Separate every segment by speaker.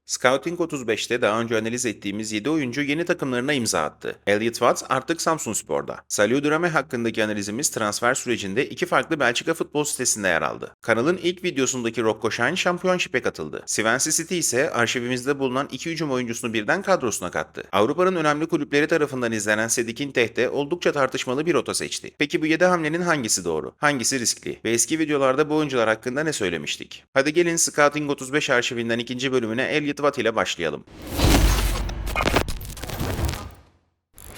Speaker 1: Scouting 35'te daha önce analiz ettiğimiz 7 oyuncu yeni takımlarına imza attı. Elliot Watt artık Samsunspor'da. Salou Dramé hakkındaki analizimiz transfer sürecinde iki farklı Belçika futbol sitesinde yer aldı. Kanalın ilk videosundaki Rocco Shine Championship'e katıldı. Swansea City ise arşivimizde bulunan iki hücum oyuncusunu birden kadrosuna kattı. Avrupa'nın önemli kulüpleri tarafından izlenen Sedik'in de oldukça tartışmalı bir rota seçti. Peki bu 7 hamlenin hangisi doğru? Hangisi riskli? Ve eski videolarda bu oyuncular hakkında ne söylemiştik? Hadi gelin Scouting 35 arşivinden ikinci bölümüne Elliot Watt ile başlayalım.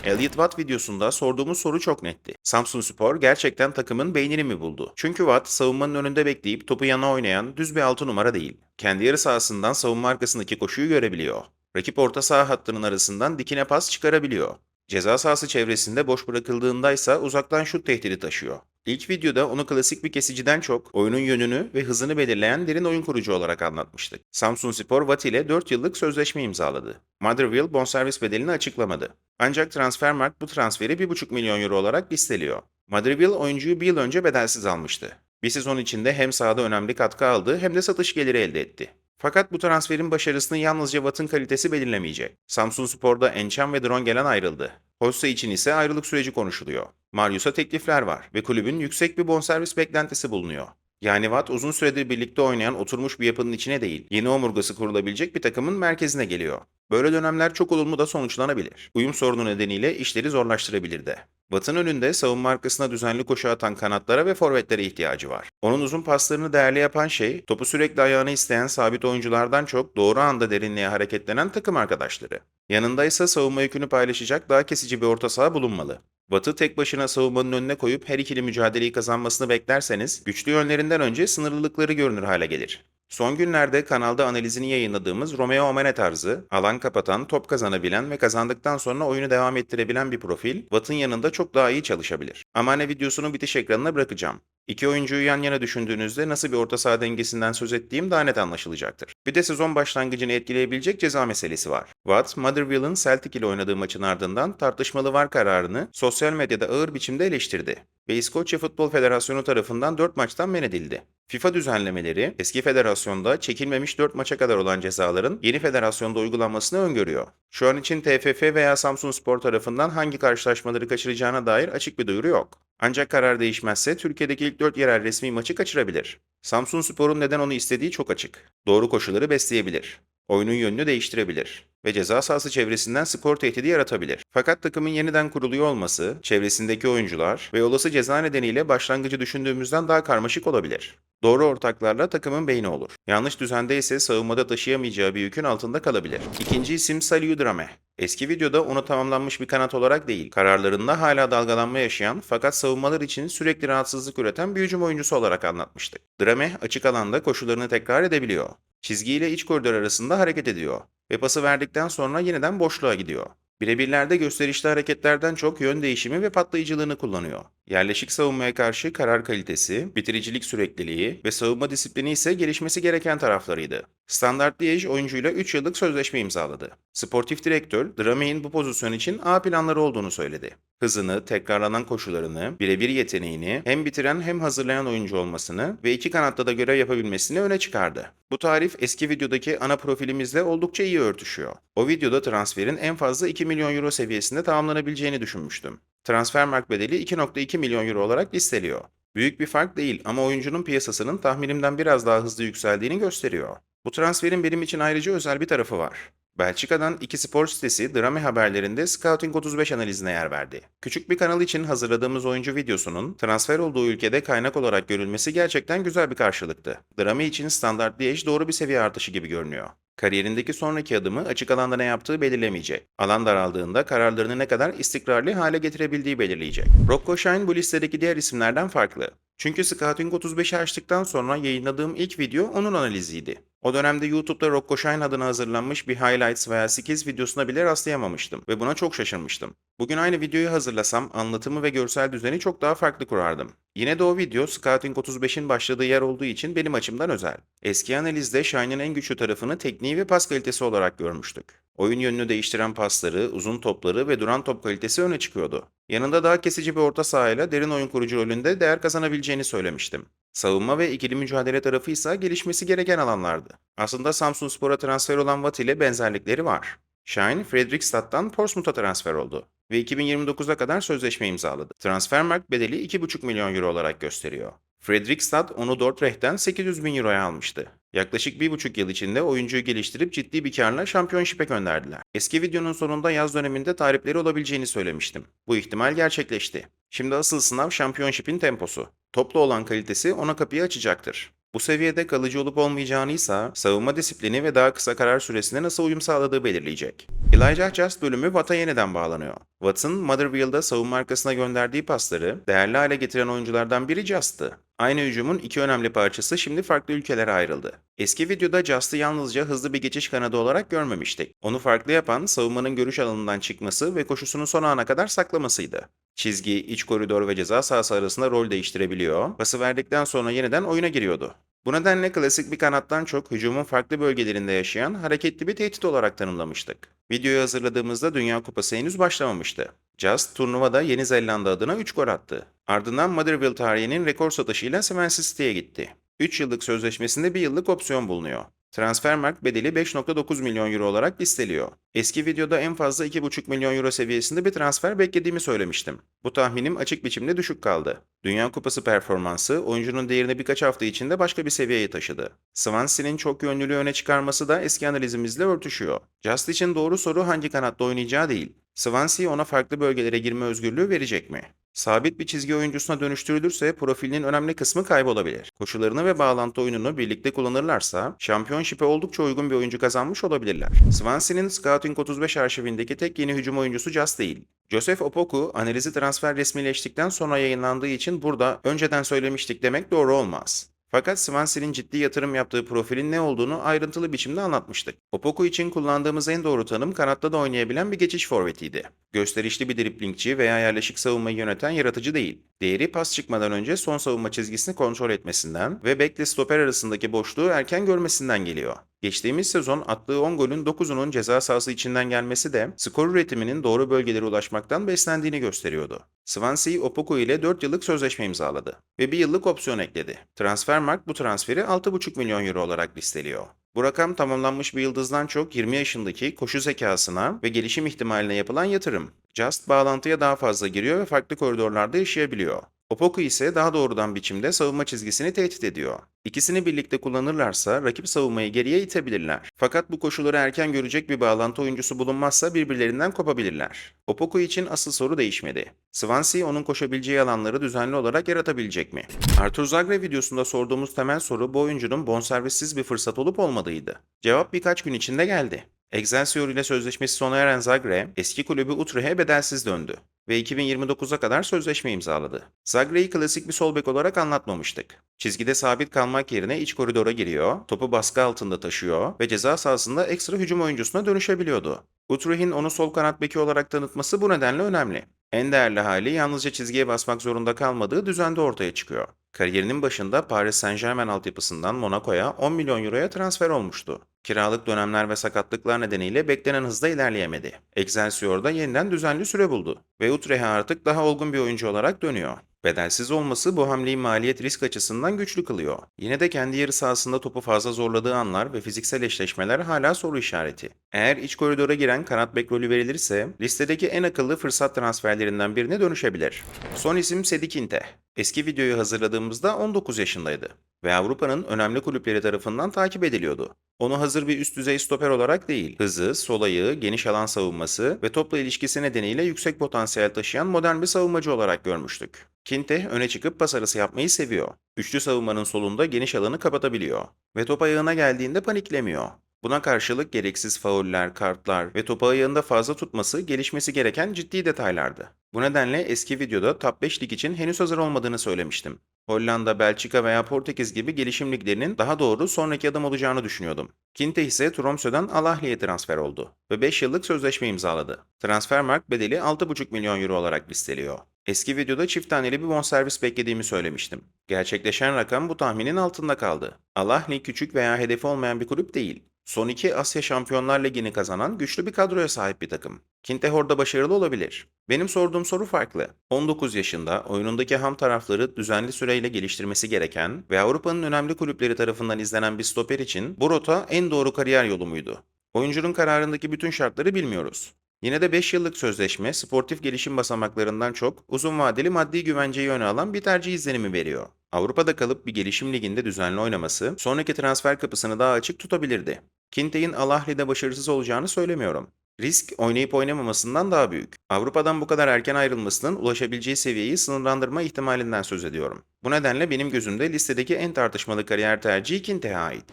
Speaker 1: Elliot Watt videosunda sorduğumuz soru çok netti. Samsunspor gerçekten takımın beynini mi buldu? Çünkü Watt savunmanın önünde bekleyip topu yana oynayan düz bir 6 numara değil. Kendi yarı sahasından savunma arkasındaki koşuyu görebiliyor. Rakip orta saha hattının arasından dikine pas çıkarabiliyor. Ceza sahası çevresinde boş bırakıldığında ise uzaktan şut tehdidi taşıyor. İlk videoda onu klasik bir kesiciden çok oyunun yönünü ve hızını belirleyen derin oyun kurucu olarak anlatmıştık. Samsunspor Watt ile 4 yıllık sözleşme imzaladı. Motherwell bonservis bedelini açıklamadı. Ancak Transfermarkt bu transferi 1,5 milyon euro olarak listeliyor. Motherwell oyuncuyu bir yıl önce bedelsiz almıştı. Bir sezon içinde hem sahada önemli katkı aldı hem de satış geliri elde etti. Fakat bu transferin başarısını yalnızca Watt'ın kalitesi belirlemeyecek. Samsunspor'da Ençam ve Drongelen ayrıldı. Hossa için ise ayrılık süreci konuşuluyor. Marius'a teklifler var ve kulübün yüksek bir bonservis beklentisi bulunuyor. Yani Watt uzun süredir birlikte oynayan oturmuş bir yapının içine değil, yeni omurgası kurulabilecek bir takımın merkezine geliyor. Böyle dönemler çok olumlu da sonuçlanabilir. Uyum sorunu nedeniyle işleri zorlaştırabilir de. Watt'ın önünde savunma arkasına düzenli koşu atan kanatlara ve forvetlere ihtiyacı var. Onun uzun paslarını değerli yapan şey, topu sürekli ayağına isteyen sabit oyunculardan çok doğru anda derinliğe hareketlenen takım arkadaşları. Yanında ise savunma yükünü paylaşacak daha kesici bir orta saha bulunmalı. Watt'ı tek başına savunmanın önüne koyup her ikili mücadeleyi kazanmasını beklerseniz, güçlü yönlerinden önce sınırlılıkları görünür hale gelir. Son günlerde kanalda analizini yayınladığımız Romeo Omane tarzı, alan kapatan, top kazanabilen ve kazandıktan sonra oyunu devam ettirebilen bir profil, Watt'ın yanında çok daha iyi çalışabilir. Amane videosunu bitiş ekranına bırakacağım. İki oyuncuyu yan yana düşündüğünüzde nasıl bir orta saha dengesinden söz ettiğim daha net anlaşılacaktır. Bir de sezon başlangıcını etkileyebilecek ceza meselesi var. Watt, Motherwell'ın Celtic ile oynadığı maçın ardından tartışmalı VAR kararını sosyal medyada ağır biçimde eleştirdi ve İskoçya Futbol Federasyonu tarafından 4 maçtan men edildi. FIFA düzenlemeleri eski federasyonda çekilmemiş 4 maça kadar olan cezaların yeni federasyonda uygulanmasını öngörüyor. Şu an için TFF veya Samsunspor tarafından hangi karşılaşmaları kaçıracağına dair açık bir duyuru yok. Ancak karar değişmezse Türkiye'deki ilk 4 yerel resmi maçı kaçırabilir. Samsunspor'un neden onu istediği çok açık. Doğru koşulları besleyebilir. Oyunun yönünü değiştirebilir ve ceza sahası çevresinden skor tehdidi yaratabilir. Fakat takımın yeniden kuruluyor olması, çevresindeki oyuncular ve olası ceza nedeniyle başlangıcı düşündüğümüzden daha karmaşık olabilir. Doğru ortaklarla takımın beyni olur. Yanlış düzende ise savunmada taşıyamayacağı bir yükün altında kalabilir. İkinci isim Salou Dramé. Eski videoda onu tamamlanmış bir kanat olarak değil, kararlarında hala dalgalanma yaşayan fakat savunmalar için sürekli rahatsızlık üreten bir hücum oyuncusu olarak anlatmıştık. Dramé açık alanda koşularını tekrar edebiliyor. Çizgi ile iç koridor arasında hareket ediyor ve pası verdikten sonra yeniden boşluğa gidiyor. Birebirlerde gösterişli hareketlerden çok yön değişimi ve patlayıcılığını kullanıyor. Yerleşik savunmaya karşı karar kalitesi, bitiricilik sürekliliği ve savunma disiplini ise gelişmesi gereken taraflarıydı. Standart Liège oyuncuyla 3 yıllık sözleşme imzaladı. Sportif direktör, Dramé'in bu pozisyon için A planları olduğunu söyledi. Hızını, tekrarlanan koşularını, birebir yeteneğini, hem bitiren hem hazırlayan oyuncu olmasını ve iki kanatta da görev yapabilmesini öne çıkardı. Bu tarif eski videodaki ana profilimizle oldukça iyi örtüşüyor. O videoda transferin en fazla 2 milyon euro seviyesinde tamamlanabileceğini düşünmüştüm. Transfermarkt bedeli 2,2 milyon euro olarak listeliyor. Büyük bir fark değil ama oyuncunun piyasasının tahminimden biraz daha hızlı yükseldiğini gösteriyor. Bu transferin benim için ayrıca özel bir tarafı var. Belçika'dan iki spor sitesi Drame haberlerinde Scouting 35 analizine yer verdi. Küçük bir kanal için hazırladığımız oyuncu videosunun transfer olduğu ülkede kaynak olarak görülmesi gerçekten güzel bir karşılıktı. Drame için standart Liège doğru bir seviye artışı gibi görünüyor. Kariyerindeki sonraki adımı açık alanda ne yaptığı belirlemeyecek. Alan daraldığında kararlarını ne kadar istikrarlı hale getirebildiği belirleyecek. Rocco Shine bu listedeki diğer isimlerden farklı. Çünkü Scouting 35'i açtıktan sonra yayınladığım ilk video onun analiziydi. O dönemde YouTube'da Rocco Shine adına hazırlanmış bir highlights veya skills videosuna bile rastlayamamıştım ve buna çok şaşırmıştım. Bugün aynı videoyu hazırlasam anlatımı ve görsel düzeni çok daha farklı kurardım. Yine de o video Scouting 35'in başladığı yer olduğu için benim açımdan özel. Eski analizde Shine'ın en güçlü tarafını tekniği ve pas kalitesi olarak görmüştük. Oyun yönünü değiştiren pasları, uzun topları ve duran top kalitesi öne çıkıyordu. Yanında daha kesici bir orta sahayla derin oyun kurucu rolünde değer kazanabileceğini söylemiştim. Savunma ve ikili mücadele tarafı ise gelişmesi gereken alanlardı. Aslında Samsunspor'a transfer olan Watt ile benzerlikleri var. Şahin, Fredrikstad'dan Portsmouth'a transfer oldu ve 2029'a kadar sözleşme imzaladı. Transfermarkt bedeli 2,5 milyon euro olarak gösteriyor. Fredrikstad onu Dordrecht'ten 800 bin euroya almıştı. Yaklaşık 1,5 yıl içinde oyuncuyu geliştirip ciddi bir karla Championship'e gönderdiler. Eski videonun sonunda yaz döneminde talipleri olabileceğini söylemiştim. Bu ihtimal gerçekleşti. Şimdi asıl sınav Championship'in temposu. Toplu olan kalitesi ona kapıyı açacaktır. Bu seviyede kalıcı olup olmayacağını ise savunma disiplini ve daha kısa karar süresine nasıl uyum sağladığı belirleyecek. Elijah Just bölümü Watt'a yeniden bağlanıyor. Watt'ın Motherwell'da savunma arkasına gönderdiği pasları değerli hale getiren oyunculardan biri Just'tı. Aynı hücumun iki önemli parçası şimdi farklı ülkelere ayrıldı. Eski videoda Just'ı yalnızca hızlı bir geçiş kanadı olarak görmemiştik. Onu farklı yapan savunmanın görüş alanından çıkması ve koşusunu son ana kadar saklamasıydı. Çizgi, iç koridor ve ceza sahası arasında rol değiştirebiliyor, pası verdikten sonra yeniden oyuna giriyordu. Bu nedenle klasik bir kanattan çok hücumun farklı bölgelerinde yaşayan hareketli bir tehdit olarak tanımlamıştık. Videoyu hazırladığımızda Dünya Kupası henüz başlamamıştı. Just turnuvada Yeni Zelanda adına 3 gol attı. Ardından Motherwell tarihinin rekor satışıyla Swansea City'ye gitti. 3 yıllık sözleşmesinde 1 yıllık opsiyon bulunuyor. Transfermarkt bedeli 5,9 milyon euro olarak listeliyor. Eski videoda en fazla 2,5 milyon euro seviyesinde bir transfer beklediğimi söylemiştim. Bu tahminim açık biçimde düşük kaldı. Dünya Kupası performansı oyuncunun değerini birkaç hafta içinde başka bir seviyeye taşıdı. Swansea'nin çok yönlülüğü öne çıkarması da eski analizimizle örtüşüyor. Just için doğru soru hangi kanatta oynayacağı değil. Swansea ona farklı bölgelere girme özgürlüğü verecek mi? Sabit bir çizgi oyuncusuna dönüştürülürse profilinin önemli kısmı kaybolabilir. Koşularını ve bağlantı oyununu birlikte kullanırlarsa Championship'e oldukça uygun bir oyuncu kazanmış olabilirler. Swansea'nin Scouting 35 arşivindeki tek yeni hücum oyuncusu Just değil. Joseph Opoku analizi transfer resmileştikten sonra yayınlandığı için burada önceden söylemiştik demek doğru olmaz. Fakat Swansea'nin ciddi yatırım yaptığı profilin ne olduğunu ayrıntılı biçimde anlatmıştık. Opoku için kullandığımız en doğru tanım kanatta da oynayabilen bir geçiş forvetiydi. Gösterişli bir driblingçi veya yerleşik savunmayı yöneten yaratıcı değil. Değeri pas çıkmadan önce son savunma çizgisini kontrol etmesinden ve bekle stoper arasındaki boşluğu erken görmesinden geliyor. Geçtiğimiz sezon attığı 10 golün 9'unun ceza sahası içinden gelmesi de skor üretiminin doğru bölgelere ulaşmaktan beslendiğini gösteriyordu. Swansea Opoku ile 4 yıllık sözleşme imzaladı ve 1 yıllık opsiyon ekledi. Transfermarkt bu transferi 6,5 milyon euro olarak listeliyor. Bu rakam tamamlanmış bir yıldızdan çok 20 yaşındaki koşu zekasına ve gelişim ihtimaline yapılan yatırım. Just bağlantıya daha fazla giriyor ve farklı koridorlarda yaşayabiliyor. Opoku ise daha doğrudan biçimde savunma çizgisini tehdit ediyor. İkisini birlikte kullanırlarsa rakip savunmayı geriye itebilirler. Fakat bu koşulları erken görecek bir bağlantı oyuncusu bulunmazsa birbirlerinden kopabilirler. Opoku için asıl soru değişmedi. Swansea onun koşabileceği alanları düzenli olarak yaratabilecek mi? Artur Zagre videosunda sorduğumuz temel soru bu oyuncunun bonservissiz bir fırsat olup olmadığıydı. Cevap birkaç gün içinde geldi. Excelsior ile sözleşmesi sona eren Zagre, eski kulübü Utrecht'e bedelsiz döndü ve 2029'a kadar sözleşme imzaladı. Zagre'yi klasik bir sol bek olarak anlatmamıştık. Çizgide sabit kalmak yerine iç koridora giriyor, topu baskı altında taşıyor ve ceza sahasında ekstra hücum oyuncusuna dönüşebiliyordu. Utrecht'in onu sol kanat beki olarak tanıtması bu nedenle önemli. En değerli hali yalnızca çizgiye basmak zorunda kalmadığı düzende ortaya çıkıyor. Kariyerinin başında Paris Saint-Germain altyapısından Monaco'ya 10 milyon euroya transfer olmuştu. Kiralık dönemler ve sakatlıklar nedeniyle beklenen hızda ilerleyemedi. Excelsior'da yeniden düzenli süre buldu ve Utrecht'e artık daha olgun bir oyuncu olarak dönüyor. Bedelsiz olması bu hamleyi maliyet risk açısından güçlü kılıyor. Yine de kendi yarı sahasında topu fazla zorladığı anlar ve fiziksel eşleşmeler hala soru işareti. Eğer iç koridora giren kanat bek rolü verilirse listedeki en akıllı fırsat transferlerinden birine dönüşebilir. Son isim Sedi Kinte. Eski videoyu hazırladığımızda 19 yaşındaydı ve Avrupa'nın önemli kulüpleri tarafından takip ediliyordu. Onu hazır bir üst düzey stoper olarak değil, hızı, sol ayağı, geniş alan savunması ve topla ilişkisi nedeniyle yüksek potansiyel taşıyan modern bir savunmacı olarak görmüştük. Kinte öne çıkıp pas arası yapmayı seviyor. Üçlü savunmanın solunda geniş alanı kapatabiliyor ve top ayağına geldiğinde paniklemiyor. Buna karşılık gereksiz fauller, kartlar ve topu ayağında fazla tutması gelişmesi gereken ciddi detaylardı. Bu nedenle eski videoda Top 5 lig için henüz hazır olmadığını söylemiştim. Hollanda, Belçika veya Portekiz gibi gelişim liglerinin daha doğru sonraki adım olacağını düşünüyordum. Kinte ise Tromsø'den Al Ahly'ye transfer oldu ve 5 yıllık sözleşme imzaladı. Transfermarkt bedeli 6,5 milyon euro olarak listeliyor. Eski videoda çift taneli bir bonservis beklediğimi söylemiştim. Gerçekleşen rakam bu tahminin altında kaldı. Al Ahly küçük veya hedefi olmayan bir kulüp değil. Son iki Asya Şampiyonlar Ligi'ni kazanan güçlü bir kadroya sahip bir takım. Kintehor da başarılı olabilir. Benim sorduğum soru farklı. 19 yaşında oyunundaki ham tarafları düzenli süreyle geliştirmesi gereken ve Avrupa'nın önemli kulüpleri tarafından izlenen bir stoper için bu rota en doğru kariyer yolu muydu? Oyuncunun kararındaki bütün şartları bilmiyoruz. Yine de 5 yıllık sözleşme, sportif gelişim basamaklarından çok uzun vadeli maddi güvenceyi öne alan bir tercih izlenimi veriyor. Avrupa'da kalıp bir gelişim liginde düzenli oynaması, sonraki transfer kapısını daha açık tutabilirdi. Kintey'in Al Ahly'de başarısız olacağını söylemiyorum. Risk oynayıp oynamamasından daha büyük. Avrupa'dan bu kadar erken ayrılmasının ulaşabileceği seviyeyi sınırlandırma ihtimalinden söz ediyorum. Bu nedenle benim gözümde listedeki en tartışmalı kariyer tercihi Kinteh'e ait.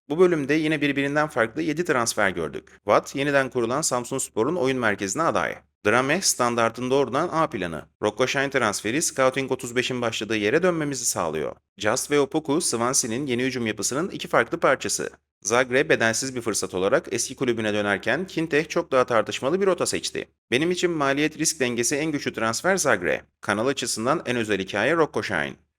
Speaker 1: Bu bölümde yine birbirinden farklı 7 transfer gördük. Watt, yeniden kurulan Samsunspor'un oyun merkezine aday. Drame, standartın doğrudan A planı. Rocco transferi Scouting 35'in başladığı yere dönmemizi sağlıyor. Just ve Opoku, Swansea'nin yeni hücum yapısının iki farklı parçası. Zagreb bedelsiz bir fırsat olarak eski kulübüne dönerken Kinteh çok daha tartışmalı bir rota seçti. Benim için maliyet risk dengesi en güçlü transfer Zagreb. Kanal açısından en özel hikaye Rocco.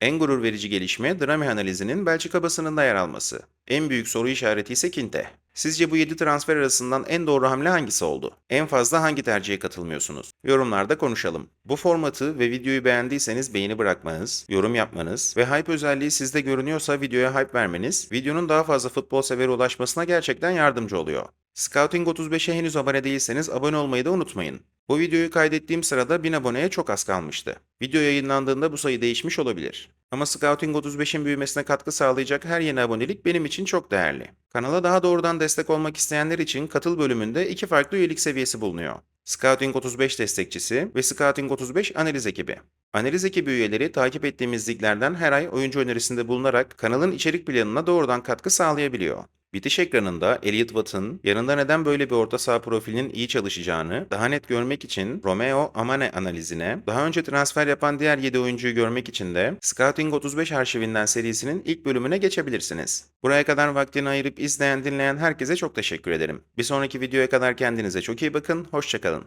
Speaker 1: En gurur verici gelişme Drame analizinin Belçika basınında yer alması. En büyük soru işareti ise Kinte. Sizce bu 7 transfer arasından en doğru hamle hangisi oldu? En fazla hangi tercihe katılmıyorsunuz? Yorumlarda konuşalım. Bu formatı ve videoyu beğendiyseniz beğeni bırakmanız, yorum yapmanız ve hype özelliği sizde görünüyorsa videoya hype vermeniz, videonun daha fazla futbol severe ulaşmasına gerçekten yardımcı oluyor. Scouting 35'e henüz abone değilseniz abone olmayı da unutmayın. Bu videoyu kaydettiğim sırada 1000 aboneye çok az kalmıştı. Video yayınlandığında bu sayı değişmiş olabilir. Ama Scouting 35'in büyümesine katkı sağlayacak her yeni abonelik benim için çok değerli. Kanala daha doğrudan destek olmak isteyenler için katıl bölümünde iki farklı üyelik seviyesi bulunuyor. Scouting 35 destekçisi ve Scouting 35 analiz ekibi. Analiz ekibi üyeleri takip ettiğimiz liglerden her ay oyuncu önerisinde bulunarak kanalın içerik planına doğrudan katkı sağlayabiliyor. Bitiş ekranında Elliot Watt'ın yanında neden böyle bir orta saha profilinin iyi çalışacağını daha net görmek için Romeo Amane analizine, daha önce transfer yapan diğer 7 oyuncuyu görmek için de Scouting 35 arşivinden serisinin ilk bölümüne geçebilirsiniz. Buraya kadar vaktini ayırıp izleyen, dinleyen herkese çok teşekkür ederim. Bir sonraki videoya kadar kendinize çok iyi bakın, hoşça kalın.